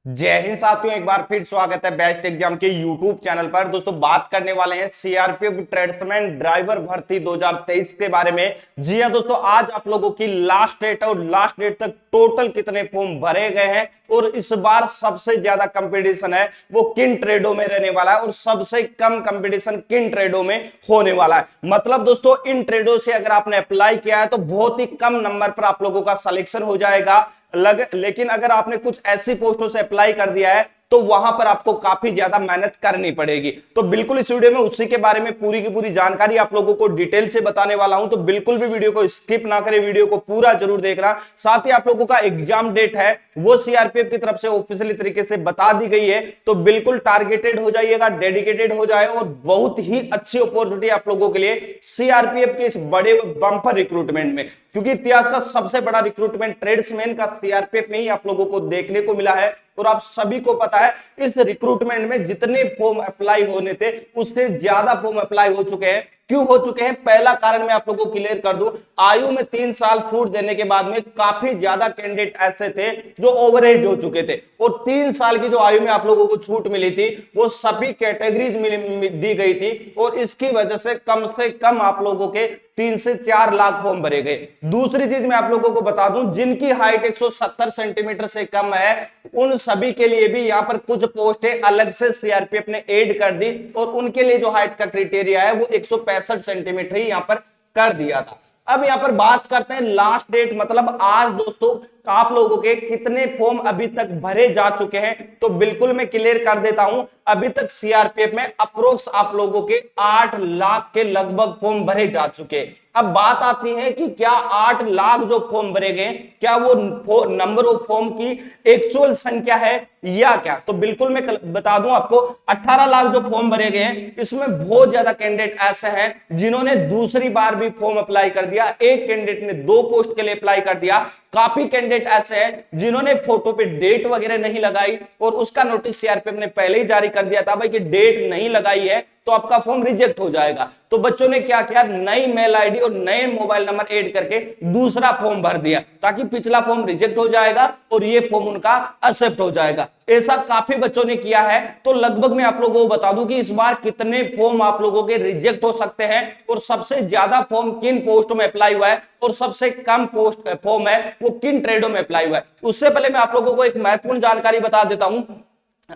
जय हिंद साथियों, एक बार फिर स्वागत है बेस्ट एग्जाम के यूट्यूब चैनल पर। दोस्तों बात करने वाले हैं सीआरपीएफ ट्रेड्समैन ड्राइवर भर्ती 2023 के बारे में। जी हां दोस्तों, आज आप लोगों की लास्ट डेट है और लास्ट डेट तक टोटल कितने फॉर्म भरे गए हैं और इस बार सबसे ज्यादा कंपटीशन है वो किन ट्रेडों में रहने वाला है और सबसे कम कंपटीशन किन ट्रेडों में होने वाला है। मतलब दोस्तों इन ट्रेडों से अगर आपने अप्लाई किया है तो बहुत ही कम नंबर पर आप लोगों का सिलेक्शन हो जाएगा। लेकिन अगर आपने कुछ ऐसी पोस्टों से अप्लाई कर दिया है तो वहां पर आपको काफी ज्यादा मेहनत करनी पड़ेगी। तो बिल्कुल इस वीडियो में उसी के बारे में पूरी की पूरी जानकारी आप लोगों को डिटेल से बताने वाला हूं। तो बिल्कुल भी वीडियो को स्किप ना करें, वीडियो को पूरा जरूर देखना। साथ ही आप लोगों का एग्जाम डेट है वो सीआरपीएफ की तरफ से ऑफिशियली तरीके से बता दी गई है। तो बिल्कुल टारगेटेड हो जाइएगा, डेडिकेटेड हो जाए और बहुत ही अच्छी अपॉर्चुनिटी आप लोगों के लिए सीआरपीएफ के इस बड़े बंपर रिक्रूटमेंट में, क्योंकि इतिहास का सबसे बड़ा रिक्रूटमेंट ट्रेड्समैन का सीआरपीएफ में ही आप लोगों को देखने को मिला है। और आप सभी को पता है इस रिक्रूटमेंट में जितने फॉर्म अप्लाई होने थे उससे ज्यादा फॉर्म अप्लाई हो चुके हैं। क्यों हो चुके हैं, पहला कारण मैं आप लोगों को क्लियर कर दूं। आयु में 3 साल छूट देने के बाद में काफी ज्यादा कैंडिडेट ऐसे थे जो ओवरएज हो चुके थे और 3 साल की जो आयु में आप लोगों को छूट मिली थी वो सभी कैटेगरीज में दी गई थी और इसकी वजह से कम आप लोगों के 3 से 4 लाख फॉर्म भरे गए। दूसरी चीज मैं आप लोगों को बता दूं, जिनकी हाइट 170 सेंटीमीटर से कम है उन सभी के लिए भी यहां पर कुछ पोस्टें अलग से सीआरपीएफ ने ऐड कर दी और उनके लिए जो हाइट का क्राइटेरिया है वो 165 सेंटीमीटर ही यहां पर कर दिया था। अब यहां पर बात करते हैं लास्ट डेट, मतलब आज दोस्तों आप लोगों के कितने फॉर्म अभी तक भरे जा चुके हैं। तो बिल्कुल मैं क्लियर कर देता हूं, अभी तक सीआरपीएफ में अप्रोक्स आप लोगों के 8 लाख के लगभग फॉर्म भरे जा चुके हैं। अब बात आती है कि क्या 8 लाख जो फॉर्म भरे गए क्या वो नंबर ऑफ फॉर्म की एक्चुअल संख्या है या क्या। तो बिल्कुल मैं बता दूं आपको, 18 लाख जो फॉर्म भरे गए हैं इसमें बहुत ज्यादा कैंडिडेट ऐसे हैं जिन्होंने दूसरी बार भी फॉर्म अप्लाई कर दिया। एक कैंडिडेट ने 2 पोस्ट के लिए अप्लाई कर दिया। काफी कैंडिडेट ऐसे हैं जिन्होंने फोटो पे डेट वगैरह नहीं लगाई और उसका नोटिस सीआरपीएफ ने पहले ही जारी कर दिया था भाई कि डेट नहीं लगाई है तो आपका फॉर्म रिजेक्ट हो जाएगा। तो बच्चों ने क्या किया, नई मेल आईडी और नए मोबाइल नंबर ऐड करके दूसरा फॉर्म भर दिया ताकि पिछला फॉर्म रिजेक्ट हो जाएगा और ये फॉर्म उनका एक्सेप्ट हो जाएगा। ऐसा काफी बच्चों ने किया है। तो लगभग मैं आप लोगों को बता दूं कि इस बार कितने फॉर्म आप लोगों के रिजेक्ट हो सकते हैं और सबसे ज्यादा फॉर्म किन पोस्टों में अप्लाई हुआ है और सबसे कम पोस्ट फॉर्म है वो किन ट्रेडों में अप्लाई हुआ है। उससे पहले मैं आप लोगों को एक महत्वपूर्ण जानकारी बता देता हूं।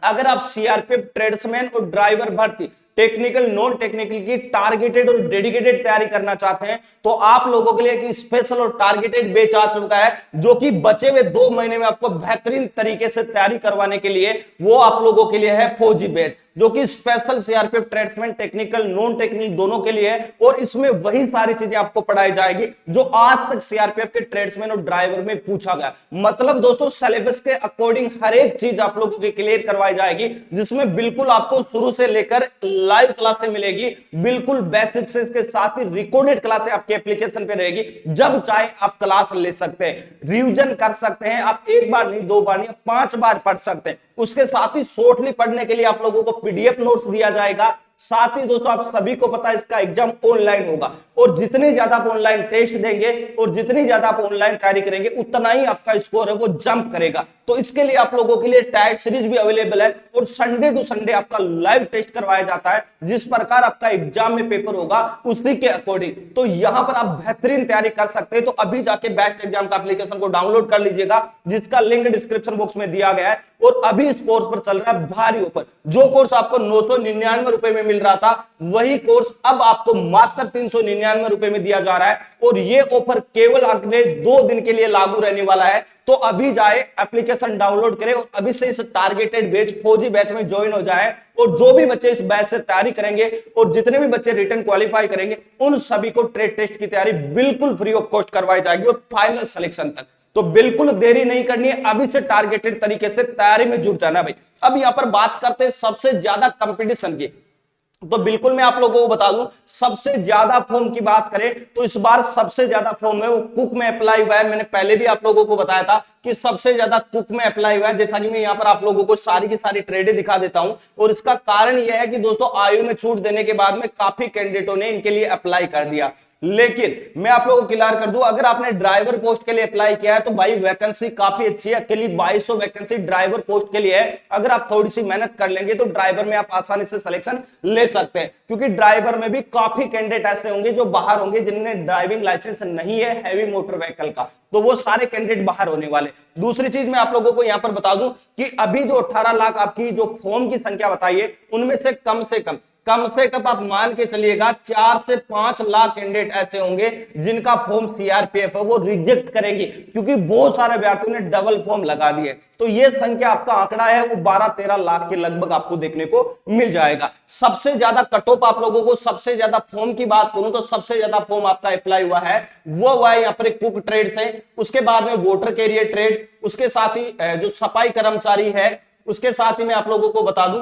अगर आप सीआरपीएफ ट्रेड्समैन और ड्राइवर भर्ती टेक्निकल नॉन टेक्निकल की टारगेटेड और डेडिकेटेड तैयारी करना चाहते हैं तो आप लोगों के लिए एक स्पेशल और टारगेटेड बैच आ चुका है जो कि बचे हुए 2 महीने में आपको बेहतरीन तरीके से तैयारी करवाने के लिए वो आप लोगों के लिए है फौजी बैच, जो कि special CRPF tradesman technical non technical दोनों के लिए है। और इसमें वही सारी चीजें आपको पढ़ाई जाएगी जो आज तक सीआरपीएफ के ट्रेड्समैन और ड्राइवर में पूछा गया। मतलब दोस्तों सिलेबस के अकॉर्डिंग हर एक चीज आप लोगों की क्लियर करवाई जाएगी, जिसमें बिल्कुल आपको शुरू से लेकर लाइव क्लासें मिलेगी, बिल्कुल बेसिक से इसके साथ ही रिकॉर्डेड क्लासें आपके एप्लीकेशन पे रहेगी। जब चाहे आप क्लास ले सकते हैं, रिवीजन कर सकते हैं, आप 1 बार नहीं 2 बार नहीं 5 बार पढ़ सकते हैं। उसके साथ ही शॉर्टली पढ़ने के लिए आप लोगों को पीडीएफ नोट्स दिया जाएगा। साथ ही दोस्तों आप सभी को पता है इसका एग्जाम ऑनलाइन होगा और जितने ज्यादा आप ऑनलाइन टेस्ट देंगे और जितनी ज्यादा आप ऑनलाइन तैयारी करेंगे उतना ही आपका स्कोर है वो जंप करेगा। तो इसके लिए आप लोगों के लिए टेस्ट सीरीज भी अवेलेबल है और संडे टू संडे आपका लाइव टेस्ट करवाया जाता है। जिस प्रकार आपका एग्जाम में पेपर होगा उसी के अकॉर्डिंग तो यहां पर आप बेहतरीन तैयारी कर सकते हैं। तो अभी जाके बेस्ट एग्जाम का एप्लीकेशन को डाउनलोड कर लीजिएगा, जिसका लिंक डिस्क्रिप्शन बॉक्स में दिया गया है। और अभी इस कोर्स पर चल रहा है भारी ऑफर। जो कोर्स आपको 999 रुपए में मिल रहा था वही कोर्स अब आपको मात्र 399 रुपए में दिया जा रहा है और ये ऑफर केवल अगले 2 दिन के लिए लागू रहने वाला है। तो अभी जाए एप्लीकेशन डाउनलोड करें और अभी से इस टारगेटेड बैच फौजी बैच में ज्वाइन हो जाए। और जो भी बच्चे इस बैच से तैयारी करेंगे और जितने भी बच्चे रिटर्न क्वालिफाई करेंगे उन सभी को ट्रेड टेस्ट की तैयारी बिल्कुल फ्री ऑफ कॉस्ट करवाई जाएगी और फाइनल सिलेक्शन तक। तो बिल्कुल देरी नहीं करनी है, अभी से टारगेटेड तरीके से तैयारी में जुट जाना भाई। अब यहां पर बात करते हैं सबसे ज्यादा कंपटीशन की। तो बिल्कुल मैं आप लोगों को बता दूं, सबसे ज्यादा फॉर्म की बात करें तो इस बार सबसे ज्यादा फॉर्म है वो कुक में अप्लाई हुआ है। मैंने पहले भी आप लोगों को बताया था कि सबसे ज्यादा कुक में अप्लाई हुआ है। जैसा कि मैं यहाँ पर आप लोगों को सारी की सारी ट्रेडें दिखा देता हूं और इसका कारण यह है कि दोस्तों आयु में छूट देने के बाद में काफी कैंडिडेटों ने इनके लिए अप्लाई कर दिया। लेकिन मैं आप लोगों को क्लियर कर दूं, अगर आपने ड्राइवर पोस्ट के लिए अप्लाई किया है तो भाई वैकेंसी काफी अच्छी है, अकेली 2200 वैकेंसी ड्राइवर पोस्ट के लिए है। अगर आप थोड़ी सी मेहनत कर लेंगे तो ड्राइवर में आप आसानी से सिलेक्शन ले सकते हैं, क्योंकि ड्राइवर में भी काफी कैंडिडेट ऐसे होंगे जो बाहर होंगे जिन्हें ड्राइविंग लाइसेंस नहीं है हैवी मोटर व्हीकल का, तो वो सारे कैंडिडेट बाहर होने वाले। दूसरी चीज मैं आप लोगों को यहां पर बता दूं कि अभी जो 18 लाख आपकी जो फॉर्म की संख्या बताइए, उनमें से कम से कम आप मान के चलिएगा 4 से 5 लाख कैंडिडेट ऐसे होंगे जिनका फॉर्म सीआरपीएफ है वो रिजेक्ट करेंगी, क्योंकि बहुत सारे अभ्यर्थियों ने डबल फॉर्म लगा दिए। तो ये संख्या आपका आंकड़ा है वो 12-13 लाख के लगभग आपको देखने को मिल जाएगा। सबसे ज्यादा कट ऑफ आप लोगों को, सबसे ज्यादा फॉर्म की बात करूं तो सबसे ज्यादा फॉर्म आपका अप्लाई हुआ है वो हुआ है यहाँ पर कुक ट्रेड से, उसके बाद में वोटर कैरियर ट्रेड, उसके साथ ही जो सफाई कर्मचारी है, उसके साथ ही मैं आप लोगों को बता दूं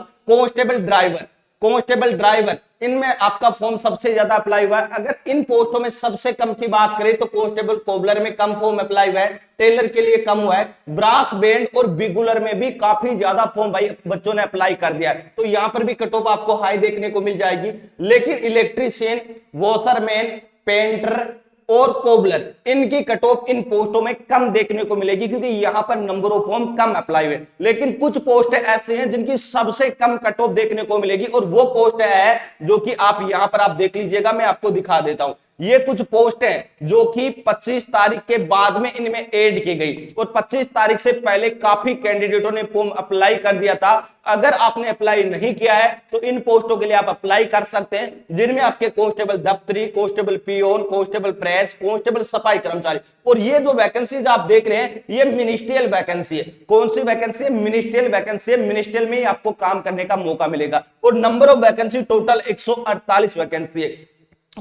कांस्टेबल ड्राइवर, इनमें आपका फॉर्म सबसे ज्यादा अप्लाई हुआ है। अगर इन पोस्टों में सबसे कम की बात करें तो कांस्टेबल कोबलर में कम फॉर्म अप्लाई हुआ है, टेलर के लिए कम हुआ है, ब्रास बैंड और बिगुलर में भी काफी ज्यादा फॉर्म भाई बच्चों ने अप्लाई कर दिया है, तो यहां पर भी कट ऑफ आपको हाई देखने को मिल जाएगी। लेकिन इलेक्ट्रीशियन, वॉशरमैन, पेंटर और कोबलर, इनकी कट ऑफ इन पोस्टों में कम देखने को मिलेगी, क्योंकि यहां पर number of form come apply हुए। लेकिन कुछ पोस्ट ऐसे हैं जिनकी सबसे कम कट ऑफ देखने को मिलेगी, और वो पोस्ट है जो कि आप यहां पर आप देख लीजिएगा, मैं आपको दिखा देता हूं। ये कुछ पोस्ट हैं जो कि 25 तारीख के बाद में इनमें ऐड की गई, और 25 तारीख से पहले काफी कैंडिडेटों ने फॉर्म अप्लाई कर दिया था। अगर आपने अप्लाई नहीं किया है तो इन पोस्टों के लिए आप अप्लाई कर सकते हैं, जिनमें आपके कांस्टेबल दफ्तरी, constable peon, constable press, constable सफाई कर्मचारी, और ये जो वैकेंसीज आप देख रहे हैं ये मिनिस्ट्रियल वैकेंसी है। कौन सी वैकेंसी है? मिनिस्ट्रियल वैकेंसी है। मिनिस्ट्रियल में ही आपको काम करने का मौका मिलेगा, और number of vacancy total 148 vacancy है।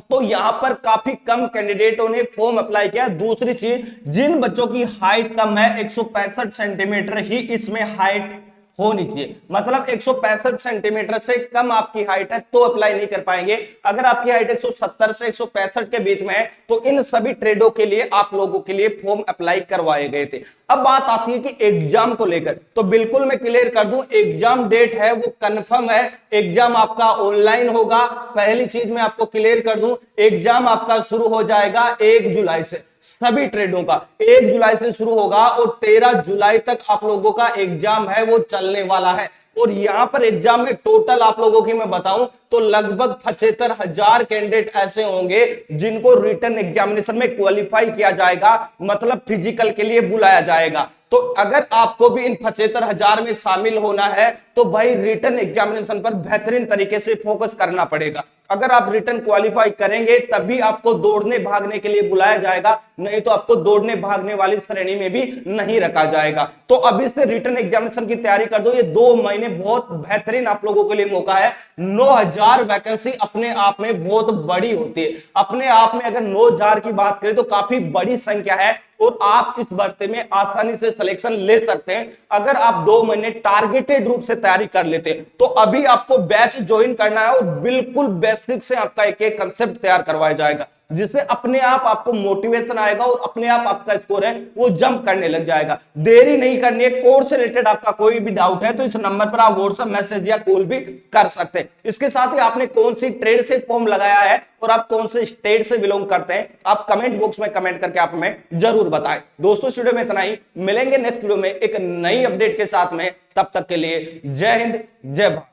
तो यहां पर काफी कम कैंडिडेटों ने फॉर्म अप्लाई किया। दूसरी चीज, जिन बच्चों की हाइट कम है, 165 सेंटीमीटर ही इसमें हाइट होनी चाहिए, मतलब 165 सेंटीमीटर से कम आपकी हाइट है तो अप्लाई नहीं कर पाएंगे। अगर आपकी हाइट 170 से 165 के बीच में है तो इन सभी ट्रेडों के लिए आप लोगों के लिए फॉर्म अप्लाई करवाए गए थे। अब बात आती है कि एग्जाम को लेकर, तो बिल्कुल मैं क्लियर कर दूं, एग्जाम डेट है वो कंफर्म है, एग्जाम आपका ऑनलाइन होगा। पहली चीज मैं आपको क्लियर कर दूं, एग्जाम आपका शुरू हो जाएगा 1 जुलाई से, सभी ट्रेडों का 1 जुलाई से शुरू होगा, और 13 जुलाई तक आप लोगों का एग्जाम है वो चलने वाला है। और यहां पर एग्जाम में टोटल आप लोगों की मैं बताऊं तो लगभग 75,000 कैंडिडेट ऐसे होंगे जिनको रिटन एग्जामिनेशन में क्वालिफाई किया जाएगा, मतलब फिजिकल के लिए बुलाया जाएगा। तो अगर आपको भी इन 75,000 में शामिल होना है तो भाई रिटन एग्जामिनेशन पर बेहतरीन तरीके से फोकस करना पड़ेगा। अगर आप रिटन क्वालिफाई करेंगे तभी आपको दौड़ने भागने के लिए बुलाया जाएगा, नहीं तो आपको दौड़ने भागने वाली श्रेणी में भी नहीं रखा जाएगा। तो अभी से रिटन एग्जामिनेशन की तैयारी कर दो, ये 2 महीने बहुत बेहतरीन आप लोगों के लिए मौका है। 9,000 वैकेंसी अपने आप में बहुत बड़ी होती है, अपने आप में अगर 9,000 की बात करें तो काफी बड़ी संख्या है, और आप इस भर्ती में आसानी से सिलेक्शन ले सकते हैं अगर आप 2 महीने टारगेटेड रूप से तैयारी कर लेते हैं। तो अभी आपको बैच ज्वाइन करना है और बिल्कुल बेसिक से आपका एक एक कंसेप्ट तैयार करवाया जाएगा, जिससे अपने आप आपको मोटिवेशन आएगा और अपने आप आपका स्कोर है वो जंप करने लग जाएगा। देरी नहीं करनी है। कोर्स से रिलेटेड आपका कोई भी डाउट है तो इस नंबर पर आप व्हाट्सएप मैसेज या कॉल भी कर सकते हैं। इसके साथ ही आपने कौन सी ट्रेड से फॉर्म लगाया है और आप कौन से स्टेट से बिलोंग करते हैं, आप कमेंट बॉक्स में कमेंट करके आप हमें जरूर बताएं। दोस्तों इस वीडियो में इतना ही, मिलेंगे नेक्स्ट वीडियो में एक नई अपडेट के साथ में, तब तक के लिए जय हिंद जय भारत।